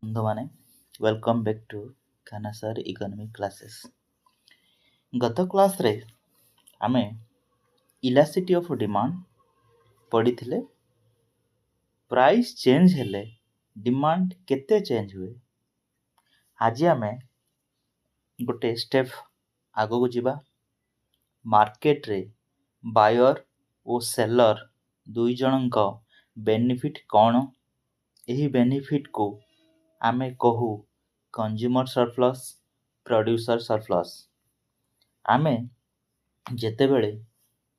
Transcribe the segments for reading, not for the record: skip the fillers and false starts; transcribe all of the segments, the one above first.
बंधु माने welcome back to खाना सर इकोनॉमिक क्लासेस। गत क्लास रे आमे इलास्टिसिटी ऑफ डिमांड पढ़ी थिले। प्राइस चेंज हेले डिमांड केते चेंज हुए। आज आमे गोटे स्टेप आगो को जिबा। मार्केट रे बायर और सेलर दुई जनक बेनिफिट कौन। एही बेनिफिट को आमे कहू कंज्यूमर सरप्लस प्रोड्यूसर सरप्लस। आमे जेतेबेले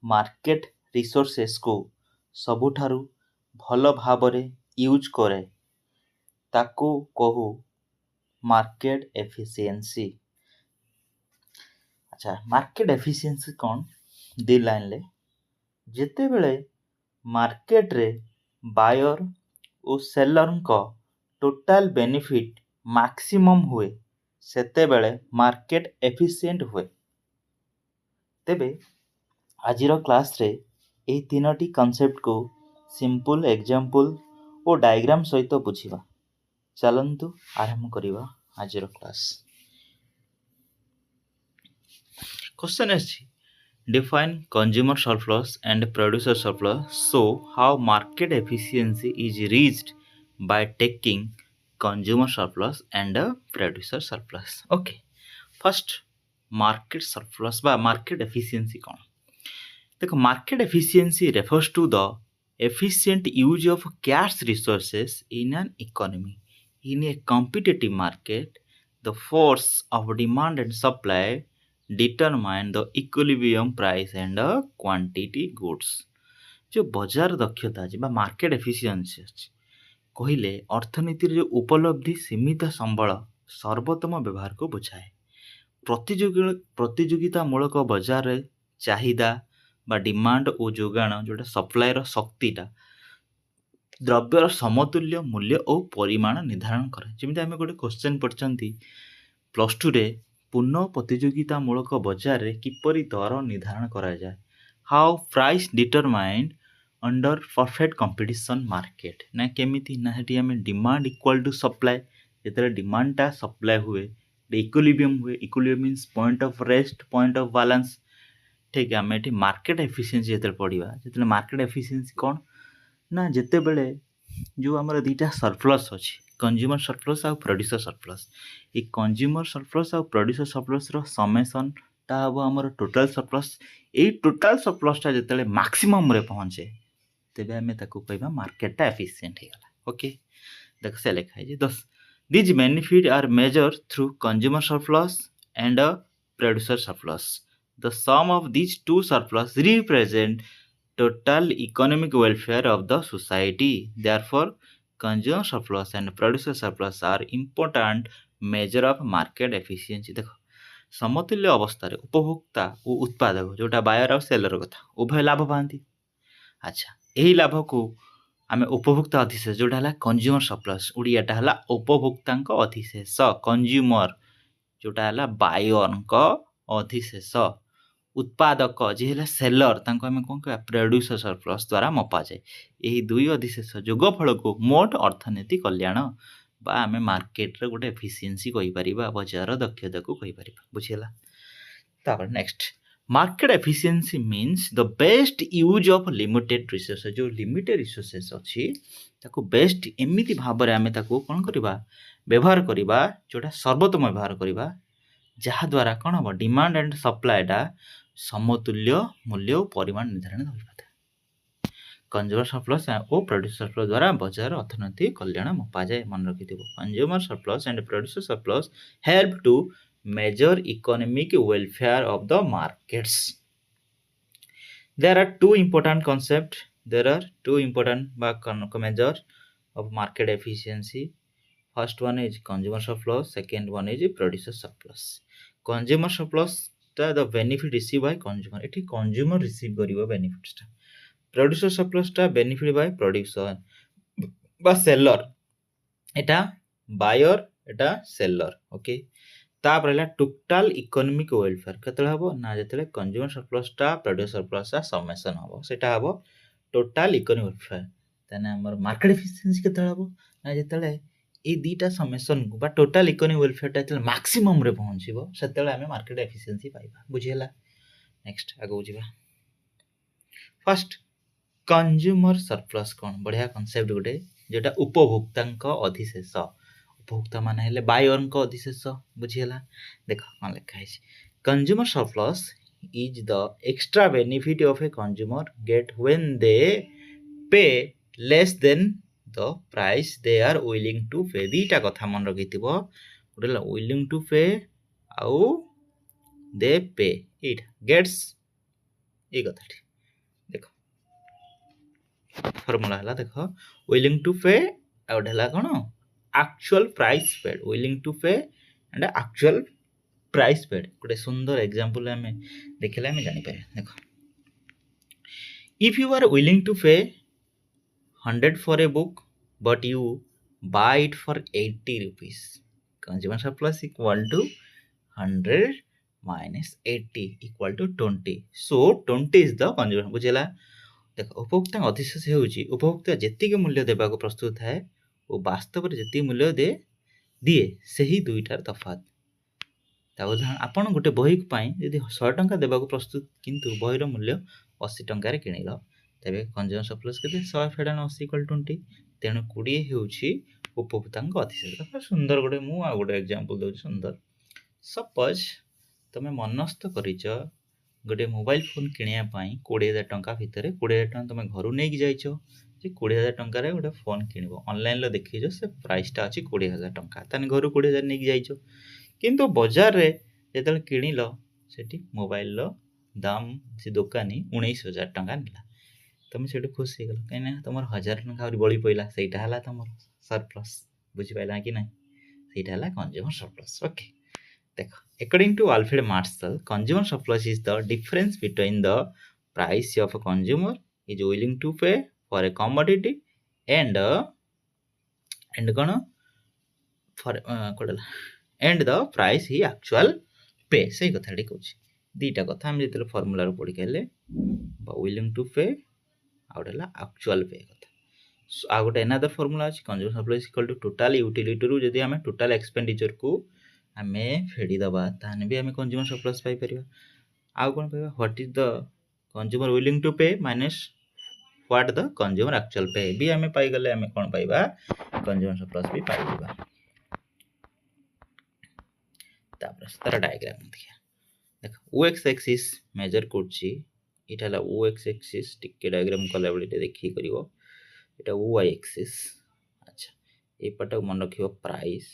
मार्केट रिसोर्सेस को सबुठारु भल भाबरे यूज करे ताकू कहू मार्केट एफिशिएंसी। अच्छा, मार्केट एफिशिएंसी कौन दी लाइन ले जेतेबेले मार्केट रे बायर और सेलर को टोटल बेनिफिट मैक्सिमम हुए सेतेबेले मार्केट एफिशिएंट हुए। तेबे आजिर क्लास रे एही तीनोटी कॉन्सेप्ट को सिंपल एग्जांपल और डायग्राम सहित बुझिबा। चलंतु आरंभ करिबा आजिर class. Question is define consumer surplus and producer surplus. So how market efficiency is reached by taking consumer surplus and producer surplus. Okay, first market surplus बा market efficiency कौन। देखो, market efficiency refers to the efficient use of scarce resources in an economy. In a competitive market, the force of demand and supply determine the equilibrium price and quantity goods. जो बजार दक्षता अछि बा market efficiency अछि कहिले अर्थनीतिर जो उपलब्धि सीमित संबल सर्वोत्तम व्यवहार को बुझाए। प्रतियोगितामूलक बजार रे चाहिदा बा डिमांड और जोगाण जोटा सप्लायर शक्तिटा द्रव्यर समतुल्य मूल्य और परिमाण निर्धारण करे। जेमिति आमे गोटे क्वेश्चन पढ़चंती प्लस 2 रे पूर्ण प्रतियोगितामूलक बजार रे किपरि दर निर्धारण करा जाए। How price determined under perfect competition market ना केमिति ना हेटी आमे डिमांड इक्वल टू सप्लाई जेतरे डिमांडटा सप्लाई हुए इक्विलिब्रियम हुए। Equilibrium means point of rest point of balance. ठीक है, आम ये मार्केट एफिशिएंसी जो पढ़ा जो मार्केट एफिशिएंसी कौन ना जितेबले जो आम दुईटा सरप्लस अच्छी कंज्यूमर सरप्लस आ प्रोड्यूसर सरप्लस। ये कंज्यूमर सरप्लस आ प्रोड्यूसर सरप्लस समेसन टा हम आम टोटाल सरप्लस। ये टोटाल सरप्लसटा जो मैक्सिमम रे पहुँचे तेज आम कहवा मार्केटा एफिशिएंट होगा। ओके, देख से लिखा है 10 these benefits are measured through consumer surplus and producer surplus. The sum of these two surplus represent total economic welfare of the society. Therefore, consumer surplus and producer surplus are important measure of market efficiency. देखो, समतुल्य अवस्था उपभोक्ता और उत्पादक जोटा buyer और seller कथा उभय लाभ पाती। अच्छा, यही लाभ को आमे उपभोक्ता अधिशेष जोटा है कंज्यूमर सरप्लस ओडियाटा है उपभोक्ता अधिशेष कंज्यूमर जोटा है बायर अधिशेष उत्पादक जी है सेलर आम कौन कह प्रोड्यूसर सरप्लस द्वारा मपा जाए। यही दुई अधिशेष जोगफल को मोट अर्थनीति कल्याण बा आम मार्केट गोटे एफिशिएंसी कहीपर बजार दक्षता को कहीपर। बुझीगला। तापर next market efficiency means the best use of limited resources. जो लिमिटेड रिसोर्सेस अच्छी ताको बेस्ट एमिति भाव में आम कौन करवा व्यवहार करवा जोटा सर्वोत्तम व्यवहार करवा जहाँ द्वारा कौन हम डिमांड एंड सप्लाईटा समतुल्य मूल्य और परिमाण निर्धारण हो पाता। कंज्यूमर सरप्लस और प्रोड्यूसर सरप्लस द्वारा बजार अर्थनैतिक कल्याण मपा जाए। मन रखि consumer surplus and producer surplus help to measure economic welfare of the markets. There are two important concepts. There are two important measures of market efficiency. First one is consumer surplus. Second one is producer surplus. Consumer surplus ta the benefit received by consumer. It consumer receive kariba benefits ta. Producer surplus ta benefit by producer ba seller. Etah buyer Etah seller. Okay. तापर total economic welfare केते हबो ना जतले consumer सरप्लसटा producer सरप्लसटा summation हबो सेटा हबो total economic welfare. तने हमर market efficiency केते हबो ना जतले ଏଇ ଦୁଇଟା ସମେସନକୁ ବା ଟୋଟାଲ ଇକୋନୋମିକ୍ ୱେଲଫେୟାରଟା ଯେତେବେଳେ ମାକ୍ସିମମ୍ରେ ପହଞ୍ଚିବ ସେତେବେଳେ ଆମେ ମାର୍କେଟ ଏଫିସିଏନ୍ସି ପାଇବା। ବୁଝିହେଲା? ନେକ୍ସଟ ଆଗକୁ ଯିବା। ଫାର୍ଷ୍ଟ କନଜ୍ୟୁମର ସରପ୍ଲସ୍ କ'ଣ? ବଢ଼ିଆ କନସେପ୍ଟ ଗୋଟେ, ଯେଉଁଟା ଉପଭୋକ୍ତାଙ୍କ ଅଧିଶେଷ। ଉପଭୋକ୍ତା ମାନେ ହେଲେ ବାୟରଙ୍କ ଅଧିଶେଷ। ବୁଝିହେଲା? ଦେଖ କ'ଣ ଲେଖା ହେଇଛି। Consumer surplus is the extra benefit of a consumer get when they pay less than the price they are willing to pay. ଦୁଇଟା କଥା ମନେ ରଖିଥିବ, ଗୋଟେ ହେଲା ୱିଲିଂ ଟୁ ପେ ଆଉ ଦେ ପେ। ଏଇଟା ଗେଟ୍ସ, ଏଇ କଥାଟି ଦେଖ ଫର୍ମୁଲା ହେଲା। ଦେଖ ୱିଲିଂ ଟୁ ପେ ଆଉ ଗୋଟେ ହେଲା କ'ଣ? Actual price paid. Willing to pay and actual price paid. ଗୋଟେ ସୁନ୍ଦର ଏକ୍ସାମ୍ପଲ୍ ଆମେ ଦେଖିଲେ ଆମେ ଜାଣିପାରିବା। ଦେଖ, if you are willing to pay 100 for a book but you buy it for 80 rupees, consumer surplus equal to 100 minus 80 equal to 20. So 20 is the consumer। ବୁଝିଲା? ଦେଖ, ଉପଭୋକ୍ତାଙ୍କ ଅଧିଶେଷ ହେଉଛି ଉପଭୋକ୍ତା ଯେତିକି ମୂଲ୍ୟ ଦେବାକୁ ପ୍ରସ୍ତୁତ ଥାଏ ଓ ବାସ୍ତବରେ ଯେତିକି ମୂଲ୍ୟ ଦିଏ ସେହି ଦୁଇଟାର ତଫାତ୍। ତା ଉଦାହରଣ, ଆପଣ ଗୋଟେ ବହି ପାଇଁ ଯଦି 100 ଟଙ୍କା ଦେବାକୁ ପ୍ରସ୍ତୁତ କିନ୍ତୁ ବହିର ମୂଲ୍ୟ 80 ଟଙ୍କାରେ କିଣିଲ, ତେବେ କନଜ୍ୟୁମର ସରପ୍ଲସ୍ କେତେ? 100 ଫେଡାଣ 80 = 20। ତେଣୁ 20 ହେଉଛି ଉପଭୋକ୍ତାଙ୍କ ଅଧିଶେଷ। ସୁନ୍ଦର ଗୋଟେ, ମୁଁ ଆଉ ଗୋଟେ ଏକ୍ସାମ୍ପଲ୍ ଦେଉଛି ସୁନ୍ଦର। ସପୋଜ୍ ତମେ ମନସ୍ଥ କରିଛ ଗୋଟେ ମୋବାଇଲ ଫୋନ୍ କିଣିବା ପାଇଁ 20,000 ଟଙ୍କା ଭିତରେ। 20,000 ଟଙ୍କା ତମେ ଘରୁ ନେଇକି ଯାଇଛ ଯେ 20,000 ଟଙ୍କାରେ ଗୋଟେ ଫୋନ୍ କିଣିବ। ଅନଲାଇନ୍ରେ ଦେଖିଛ ସେ ପ୍ରାଇସ୍ଟା ଅଛି 20,000 ଟଙ୍କା, ତାହେଲେ ଘରୁ 20,000 ନେଇକି ଯାଇଛ। କିନ୍ତୁ ବଜାରରେ ଯେତେବେଳେ କିଣିଲ ସେଠି ମୋବାଇଲର ଦାମ ସେ ଦୋକାନୀ 19,000 ଟଙ୍କା ନେଲା। ତମେ ସେଠୁ ଖୁସି ହେଇଗଲ, କାହିଁକିନା ତମର 1,000 ଟଙ୍କା ଆହୁରି ବଳି ପଇଲା। ସେଇଟା ହେଲା ତମର ସରପ୍ଲସ୍। ବୁଝିପାରିଲା କି ନାହିଁ? ସେଇଟା ହେଲା କନଜ୍ୟୁମର ସରପ୍ଲସ୍। ଓକେ, ଦେଖ, according to Alfred Marshall, consumer surplus is the difference between the price of a consumer is willing to pay for a commodity and କ'ଣ for and the price he actual pay। ସେଇ କଥାଟି କହୁଛି। ଦୁଇଟା କଥା ଆମେ ଯେତେବେଳେ ଫର୍ମୁଲାରୁ ପଢ଼ିକି ହେଲେ, willing to pay ଆଉ ଗୋଟେ ହେଲା actual pay କଥା। ଆଉ ଗୋଟେ another ଫର୍ମୁଲା ଅଛି, consumer surplus equal to total utilityରୁ ଯଦି ଆମେ total expenditureକୁ ଆମେ ଫେଡ଼ିଦେବା ତାହେଲେ ବି ଆମେ କନଜ୍ୟୁମର ସରପ୍ଲସ୍ ପାଇପାରିବା। ଆଉ କ'ଣ ପାଇବା? What is the consumer willing to pay minus what the consumer actual pay ବି ଆମେ ପାଇଗଲେ ଆମେ କ'ଣ ପାଇବା? କନଜ୍ୟୁମର ସରପ୍ଲସ୍ ବି ପାଇଯିବା। ତାପରେ ତାର ଡାଇଗ୍ରାମ ଦେଖିବା। ଦେଖ, OX ଆକ୍ସିସ୍ ମେଜର କରୁଛି, ଏଇଟା ହେଲା OX ଆକ୍ସିସ୍। ଟିକେ ଡାଇଗ୍ରାମ କଲାବେଳେ ଟିକେ ଦେଖିକି କରିବ। ଏଇଟା OY ଆକ୍ସିସ୍। ଆଚ୍ଛା, ଏଇପଟକୁ ମନେ ରଖିବ ପ୍ରାଇସ୍।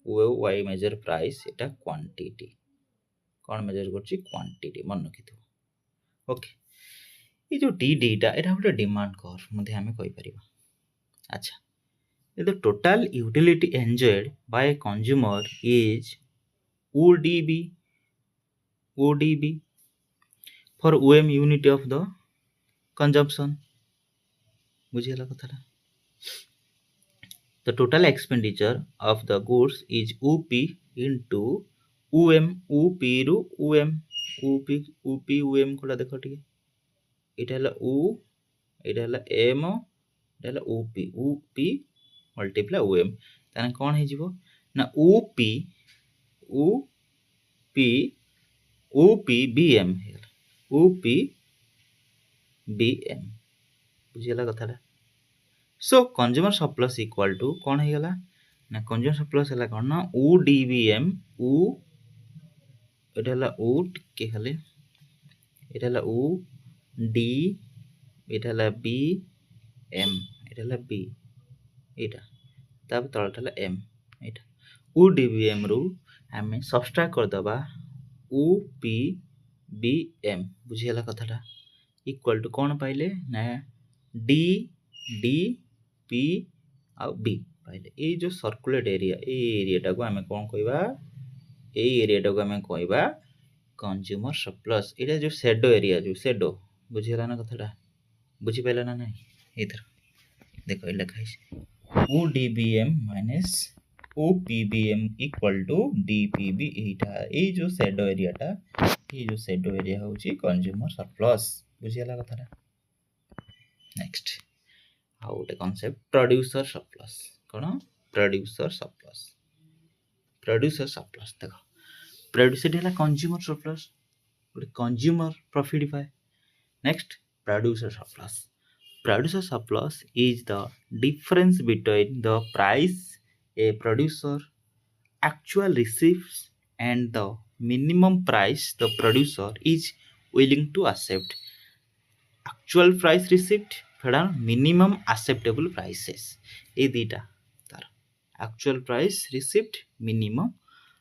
OY ମେଜର ପ୍ରାଇସ୍, এটা କ୍ୱାଣ୍ଟିଟି। କ'ଣ ମେଜର କରୁଛି? କ୍ୱାଣ୍ଟିଟି, ମନେ ରଖିଥିବ। ଓକେ, ଏଇ ଯେଉଁ DDଟା ଏଇଟା ଗୋଟେ ଡିମାଣ୍ଡ କର୍ଭ ମଧ୍ୟ ଆମେ କହିପାରିବା। ଆଚ୍ଛା, the total utility enjoyed by a consumer is ODB for OM unit of the consumption। ବୁଝିଗଲା କଥାଟା? The total expenditure of the goods is OP into OM। OP ରୁ OM, OP OM କୋଉଟା ଦେଖ ଟିକେ, ଏଇଟା ହେଲା O, ଏଇଟା ହେଲା M, ଏଇଟା ହେଲା OP ମଲ୍ଟିପ୍ଲାଏ OM। ତାହେଲେ କ'ଣ ହେଇଯିବ ନା OPBM ହେଇଗଲା। OPBM। ବୁଝିଗଲା କଥାଟା? So consumer surplus equal to କ'ଣ ହେଇଗଲା ନା, କନଜ୍ୟୁମର ସରପ୍ଲସ୍ ହେଲା କ'ଣ ନା ODBM। ଏଇଟା ହେଲା O, ଟିକେ ଖାଲି, ଏଇଟା ହେଲା OD, ଏଇଟା ହେଲା BM, ଏଇଟା ହେଲା B, ଏଇଟା ତାପରେ ତଳଟା ହେଲା M। ଏଇଟା ODBM ରୁ ଆମେ ସବଷ୍ଟ୍ରାକ୍ଟ କରିଦେବା OPBM। ବୁଝିଗଲା କଥାଟା? ଇକ୍ୱାଲ୍ ଟୁ କ'ଣ ପାଇଲେ ନା DP ଆଉ B ପାଇଲେ। ଏଇ ଯେଉଁ ସର୍କୁଲେଟ ଏରିଆ, ଏଇ ଏରିଆଟାକୁ ଆମେ କ'ଣ କହିବା? ଏଇ ଏରିଆଟାକୁ ଆମେ କହିବା କନଜ୍ୟୁମର ସରପ୍ଲସ୍। ଏଇଟା ଯେଉଁ ସେଡୋ ଏରିଆ, ଯେଉଁ ସେଡୋ। ବୁଝିଗଲା ନା କଥାଟା? ବୁଝିପାରିଲା ନା ନାହିଁ? ଏଇଥର ଦେଖ, ଏଇଟା ଲେଖା ହେଇଛି ODBM minus OPBM equal to DPB। ଏଇଟା ଏଇ ଯେଉଁ ସେଡୋ ଏରିଆଟା, ଏଇ ଯେଉଁ ସେଡୋ ଏରିଆ ହେଉଛି କନଜ୍ୟୁମର ସରପ୍ଲସ୍। ବୁଝିଗଲା କଥାଟା? ନେକ୍ସଟ ଆଉ ଗୋଟେ କନସେପ୍ଟ, ପ୍ରଡ୍ୟୁସର ସରପ୍ଲସ୍। କ'ଣ? Producer surplus. प्रोड्यूसर सरप्लस देख प्रोड्यूसर है कंज्यूमर सरप्लस गोटे कंज्यूमर प्रॉफिट पाए। Next producer surplus. Producer surplus is the difference between the price a producer actual receives and the minimum price the producer is willing to accept. Actual price received फेड़ा minimum acceptable prices ये दीटा तार actual price received minimum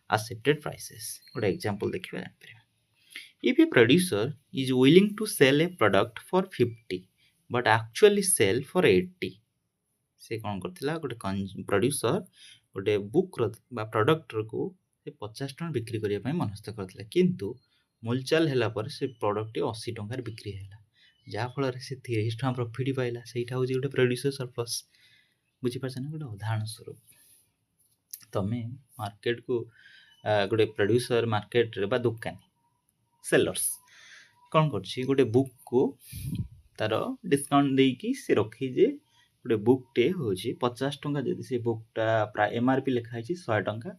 accepted prices। गोटे example देखिए जानपर if a producer is willing to sell a product for 50 but actually sell for 80 से कौन करथिला गोटे producer गोटे book बा product को से 50 टଙ୍କା बिक्री करिया पई मनस्थ करथिला किंतु मूलचाल हैला पर से प्रोडक्ट 80 टଙ୍କା बिक्री हैला जहाँ फल से 30 टଙ୍କା प्रॉफिट पाइला सेटा होची गोटे प्रोड्यूसर सरप्लस। बुझी पाछ ना गोटे उदाहरण स्वरूप तमे मार्केट को गोटे प्रोड्यूसर मार्केट रे बा दुकानी सेलर्स कौन करछि गोटे बुक को तार डिस्काउंट देकी से रखी जे गोटे बुकटे हूँ 50 टଙ୍କା जदि से बुकटा प्राय एमआरपी लिखाई 100 टଙ୍କା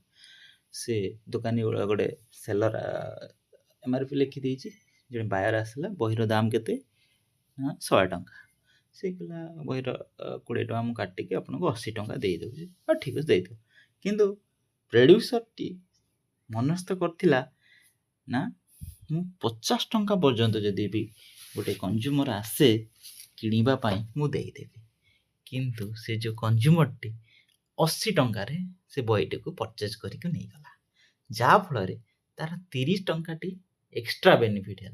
से दुकानी गोटे सेलर एमआरपी लिखी देछि जे बायर आसला बहिर दाम केते 100 टଙ୍କା से कहला बहिर 20 टଙ୍କା मु काटिके आपनको 80 टଙ୍କା दे देउछि ठीक है दे दो किंतु प्रोड्यूसर टी मनस्थ करथिला ना मु 50 टଙ୍କା पर्यंत जदि भी गोटे कंज्यूमर आसे किनिबा पई मु देई देबी किंतु से जो कंज्यूमर टी 80 टଙ୍କା से बईटे को परचेज करके नहीं गला जहाँ फल तार 30 टଙ୍କା टी एक्स्ट्रा बेनिफिट है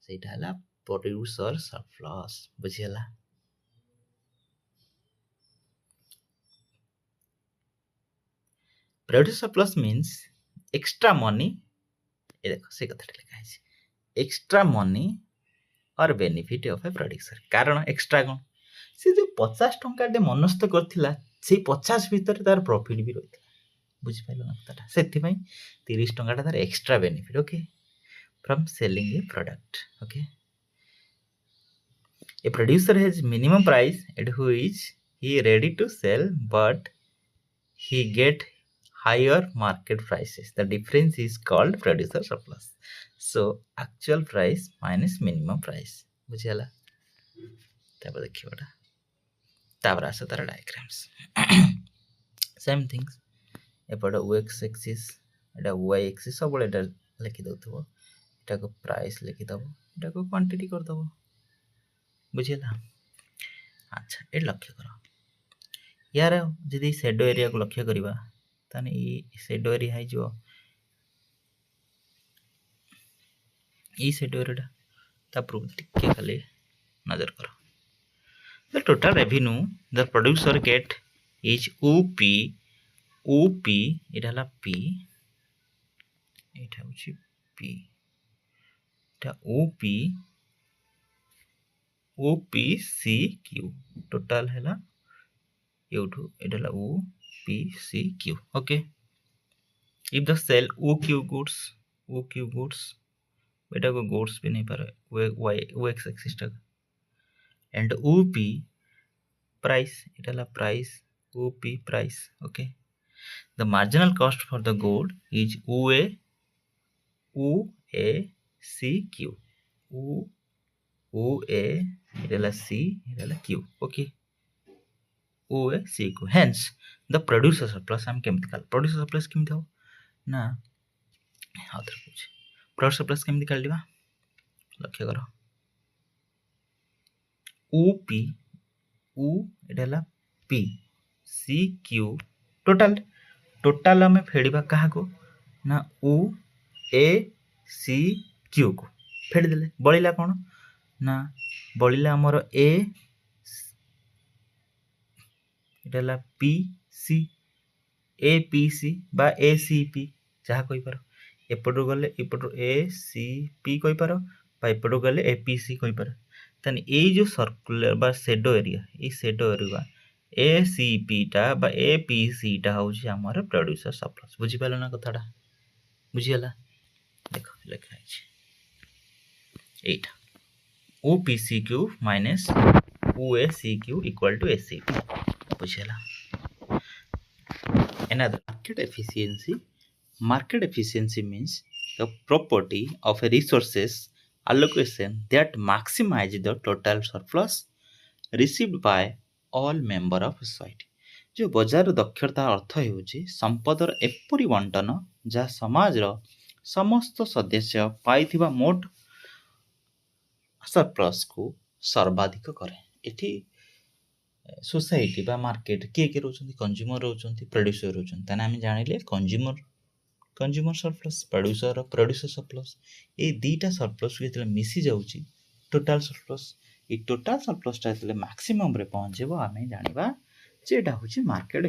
सेटा है प्रोड्यूसर सरप्लस। बुझीगला producer surplus means extra money ये देखो से कथा लिखा है एक्स्ट्रा मनी और बेनिफिट ऑफ ए प्रोड्यूसर कारण एक्स्ट्रा कौन से जो 50 टଙ୍କା मनस्थ करथिला से 50 भीतर तार प्रॉफिट भी रही बुझी पाइल ना कथाटा से 30 टଙ୍କା तार extra benefit okay from selling A product okay. A producer has minimum price at which he ready to sell but he get higher market prices. The difference is called producer surplus. So actual price minus minimum price. बुझिगला तापर देखियोटा तापर आसे तार diagrams same things एपट x axis एटा y axis सब एटा लिखि दउथबो एटा को प्राइस लिखि दबो एटा को क्वांटिटी कर दबो बुझिला। अच्छा ये लक्ष्य कर यार जदि शेडो एरिया को लक्ष्य करवा ताने ये शेडो एरिया है जो ये शेडो एरिया ता प्रूफ टिके खाली नजर कर the total revenue the producer get is OP इटाला P इटा होची P इटा OPCQ टोटल हैला एठू एटाला OPCQ okay. If the sell OQ goods बेटा को गुड्स भी नहीं पारे x एक्सिस टा एंड OP प्राइस इटाला price OP price okay. The marginal cost for the good is OACQ OA इटाला C इटाला Q okay OACQ hence the producer surplus हम केमति काल producer surplus केमति हो ना आउथर पूछ producer surplus केमति काल दिबा लक्ष्य करो OP इटाला P CQ टोटल हमें फेडिबा कहा को ना OACQ को फेडी देले बळिला कोन ना बळिला हमर A इटाला PC APC बा ACP जहाँ कहि पारो एपटो गले एपटो ACP कहि पारो बा एपटो गले APC कहि पारो तने ए जो सर्कुलर बा shadow area a shadow area ACP टा बा APC टा होची हमर प्रोड्यूसर सरप्लस। बुझी पालो ना कथाटा बुझियला देखो लिखा है एटा OPCQ minus OACQ equal to ACP बुझियला another market efficiency means the property of a resources allocation that maximize the total surplus received by all member of society। जो ବଜାର ଦକ୍ଷତା ଅର୍ଥ ହେଉଛି ସମ୍ପଦର ଏପରି ବଣ୍ଟନ ଯାହା ସମାଜର ସମସ୍ତ ସଦସ୍ୟ ପାଇଥିବା ମୋଟ ସରପ୍ଲସକୁ ସର୍ବାଧିକ କରେ। ଏଠି सोसाइटी बा मार्केट किए किए रोचंती कंज्यूमर रोचंती प्रोड्यूसर रोचंती ताने आमे जानिले कंज्यूमर सरप्लस प्रोड्यूसर सरप्लस ए दीटा सरप्लस जेतले मिसी जाउची टोटल सरप्लस ए टोटल सरप्लस ता जेतले मैक्सिमम रे पहुंचेबो आमे जानिबा जे एटा होची market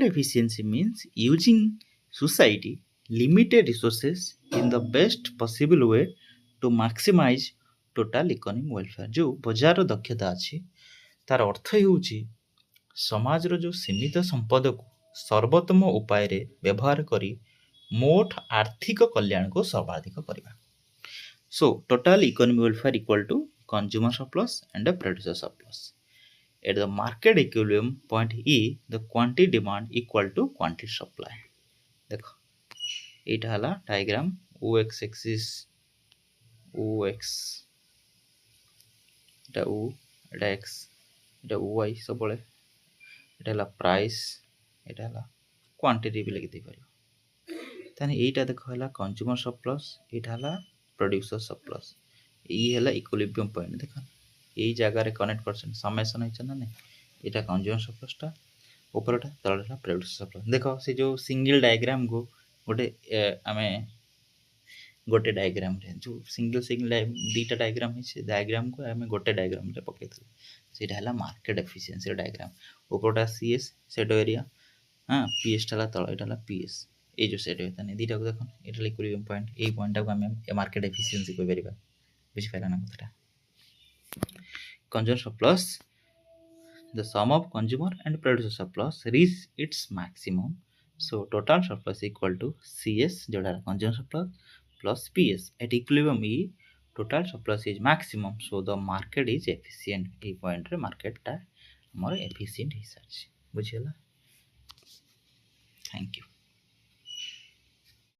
efficiency means using society limited resources in the best possible way to maximise total economic welfare. जो बाजार दक्षता अछि तार अर्थ हेउची समाजर जो सीमित संपद को सर्वोत्तम उपाय रे व्यवहार करी मोट आर्थिक कल्याण को सर्वाधिक करबा। So total economic welfare equal to consumer surplus and producer surplus. At the market equilibrium point E, the quantity demand equal to quantity supply। देखो एटा हला डायग्राम OX एक्सिस OX एटा O एटा X एटा OY सबले एटा हला price एटा हला quantity भी लिखि दे परियो। ताने एटा देखो हला कंज्यूमर सरप्लस एटा हला प्रोड्यूसर सरप्लस ई हला इक्विलिब्रियम पॉइंट देखो এই জায়গায় কনেক্ট করছেন সামেশন হইছে না নাই এটা কনজ্यूमर सरप्लसटा ऊपरटा तळटा प्रोड्यूसर सरप्लस। देखो से जो सिंगल डायग्राम को गोटे आमे गोटे डायग्राम रे जो सिंगल दीटा डायग्राम है डायग्राम को आमे गोटे डायग्राम रे पकेथले सेटा हला मार्केट एफिशिएंसी डायग्राम ऊपरटा सीएस शेडो एरिया हां पीएस टा तळ एटा हला पीएस ए जो शेडो ताने दीटा को देखो एटा इक्विलिब्रियम पॉइंट ए पॉइंट को आमे मार्केट एफिशिएंसी को परिबा बुझि पाइला ना कथटा। Consumer surplus, the sum of consumer and producer surplus reach its maximum. So total surplus equal to CS जोड़ा consumer surplus plus PS at equilibrium E total surplus is maximum, so the market is efficient। A point रे market टा हमर efficient हिसाब से बुझियला। Thank you.